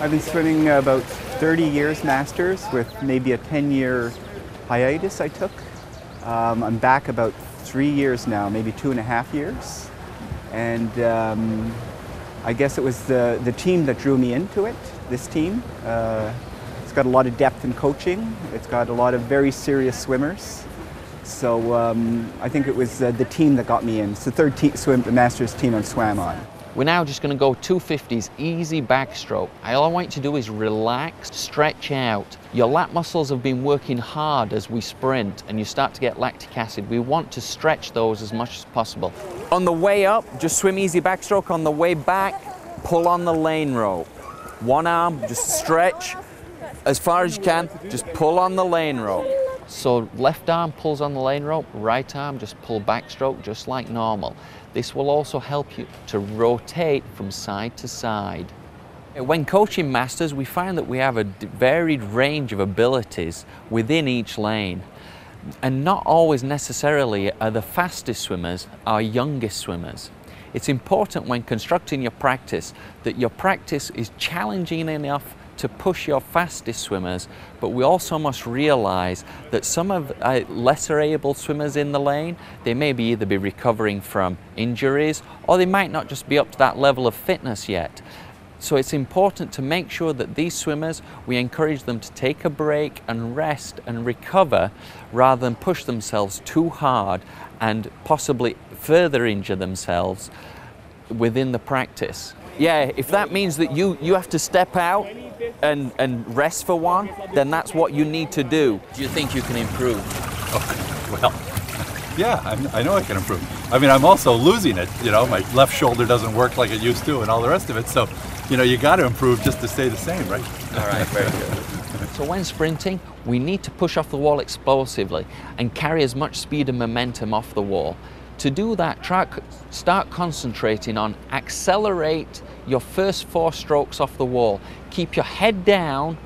I've been swimming about 30 years masters with maybe a 10-year hiatus I took. I'm back about 3 years now, maybe 2.5 years. And I guess it was the team that drew me into it, this team. It's got a lot of depth in coaching. It's got a lot of very serious swimmers. So I think it was the team that got me in. It's the third masters team I've swam on. We're now just going to go 250s, easy backstroke. All I want you to do is relax, stretch out. Your lat muscles have been working hard as we sprint and you start to get lactic acid. We want to stretch those as much as possible. On the way up, just swim easy backstroke. On the way back, pull on the lane rope. One arm, just stretch as far as you can, just pull on the lane rope. So left arm pulls on the lane rope, right arm just pull backstroke just like normal. This will also help you to rotate from side to side. When coaching masters, we find that we have a varied range of abilities within each lane. And not always necessarily are the fastest swimmers our youngest swimmers. It's important when constructing your practice that your practice is challenging enough to push your fastest swimmers, but we also must realize that some of lesser able swimmers in the lane, they may either be recovering from injuries or they might not just be up to that level of fitness yet. So it's important to make sure that these swimmers, we encourage them to take a break and rest and recover rather than push themselves too hard and possibly further injure themselves within the practice. Yeah, if that means that you have to step out and rest for one, then that's what you need to do. Do you think you can improve? Oh, well, yeah, I know I can improve. I mean, I'm also losing it. You know, my left shoulder doesn't work like it used to and all the rest of it. So, you know, you got to improve just to stay the same, right? All right, very good. So when sprinting, we need to push off the wall explosively and carry as much speed and momentum off the wall. To do that, start concentrating on accelerate your first 4 strokes off the wall. Keep your head down,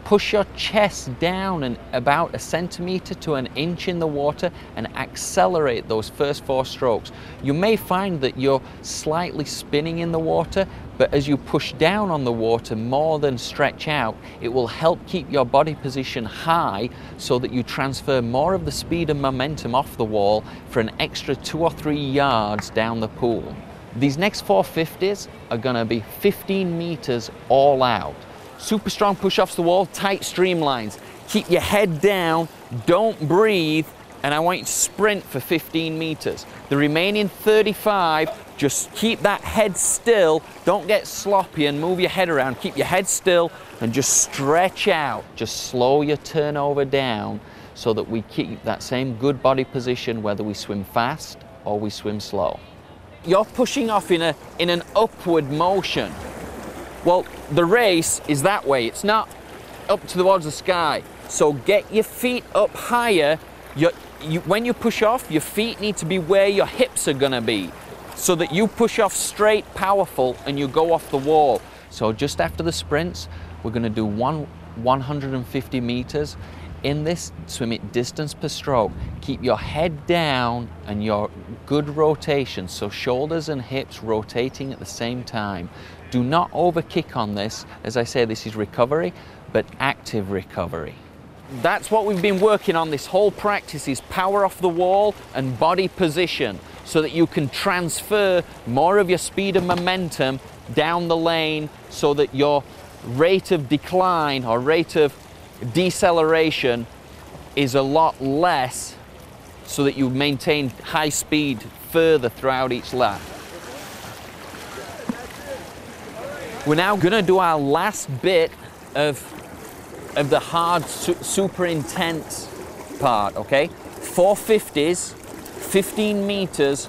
push your chest down and about 1 centimeter to 1 inch in the water and accelerate those first 4 strokes. You may find that you're slightly spinning in the water, but as you push down on the water more than stretch out, it will help keep your body position high so that you transfer more of the speed and momentum off the wall for an extra 2 or 3 yards down the pool. These next 450s are going to be 15 meters all out. Super strong push-offs the wall, tight streamlines. Keep your head down, don't breathe, and I want you to sprint for 15 meters. The remaining 35, just keep that head still. Don't get sloppy and move your head around. Keep your head still and just stretch out. Just slow your turnover down so that we keep that same good body position whether we swim fast or we swim slow. You're pushing off in an upward motion. Well, the race is that way. It's not up towards the sky. So get your feet up higher. When you push off, your feet need to be where your hips are gonna be so that you push off straight, powerful, and you go off the wall. So just after the sprints, we're gonna do 150 meters. In this, swim it distance per stroke. Keep your head down and your good rotation, so shoulders and hips rotating at the same time. Do not overkick on this. As I say, this is recovery, but active recovery. That's what we've been working on this whole practice, is power off the wall and body position so that you can transfer more of your speed and momentum down the lane so that your rate of decline or rate of deceleration is a lot less so that you maintain high speed further throughout each lap. We're now going to do our last bit of the hard, super intense part, okay? 450s, 15 meters,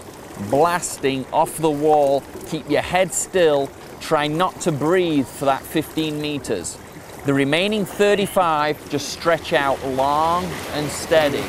blasting off the wall. Keep your head still. Try not to breathe for that 15 meters. The remaining 35, just stretch out long and steady.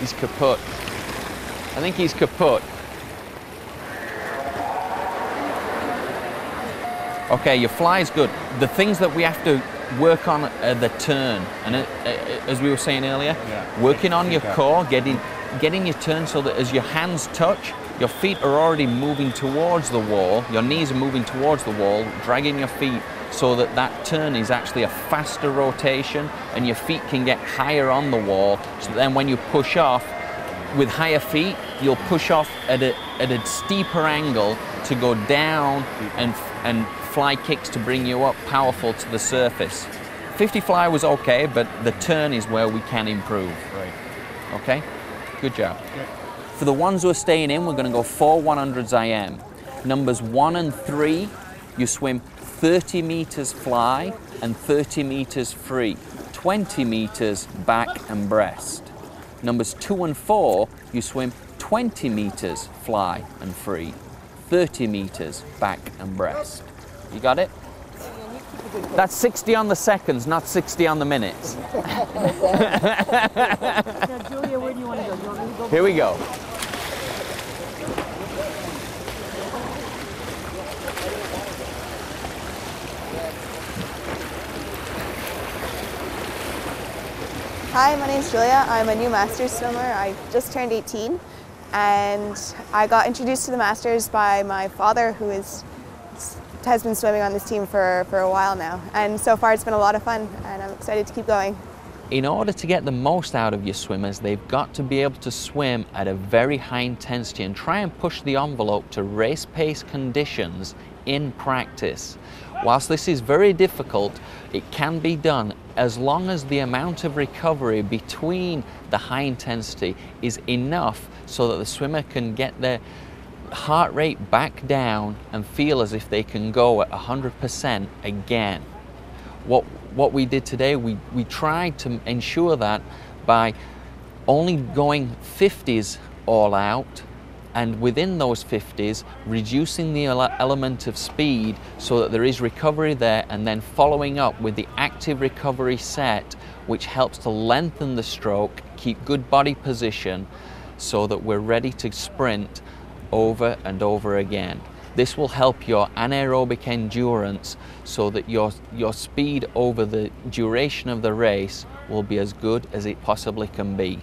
He's kaput. I think he's kaput. Okay, your fly is good. The things that we have to work on are the turn, and as we were saying earlier, working on your core, getting your turn so that as your hands touch, your feet are already moving towards the wall, your knees are moving towards the wall, dragging your feet so that that turn is actually a faster rotation and your feet can get higher on the wall, so that then when you push off with higher feet, you'll push off at a steeper angle to go down and fly kicks to bring you up powerful to the surface. 50 fly was okay, but the turn is where we can improve. Right. Okay? Good job. For the ones who are staying in, we're going to go 4 100s IM. Numbers 1 and 3, you swim 30 meters fly and 30 meters free, 20 meters back and breast. Numbers 2 and 4, you swim 20 meters fly and free, 30 meters back and breast. You got it? That's 60 on the seconds, not 60 on the minutes. Now, Julia, where do you want to go? Do you want me to go? Here we go. Hi, my name's Julia. I'm a new Masters swimmer. I just turned 18 and I got introduced to the Masters by my father, who has been swimming on this team for a while now. And so far it's been a lot of fun and I'm excited to keep going. In order to get the most out of your swimmers, they've got to be able to swim at a very high intensity and try and push the envelope to race pace conditions in practice. Whilst this is very difficult, it can be done as long as the amount of recovery between the high intensity is enough so that the swimmer can get their heart rate back down and feel as if they can go at 100% again. What we did today, we tried to ensure that by only going 50s all out, and within those 50s, reducing the element of speed so that there is recovery there, and then following up with the active recovery set, which helps to lengthen the stroke, keep good body position, so that we're ready to sprint over and over again. This will help your anaerobic endurance so that your speed over the duration of the race will be as good as it possibly can be.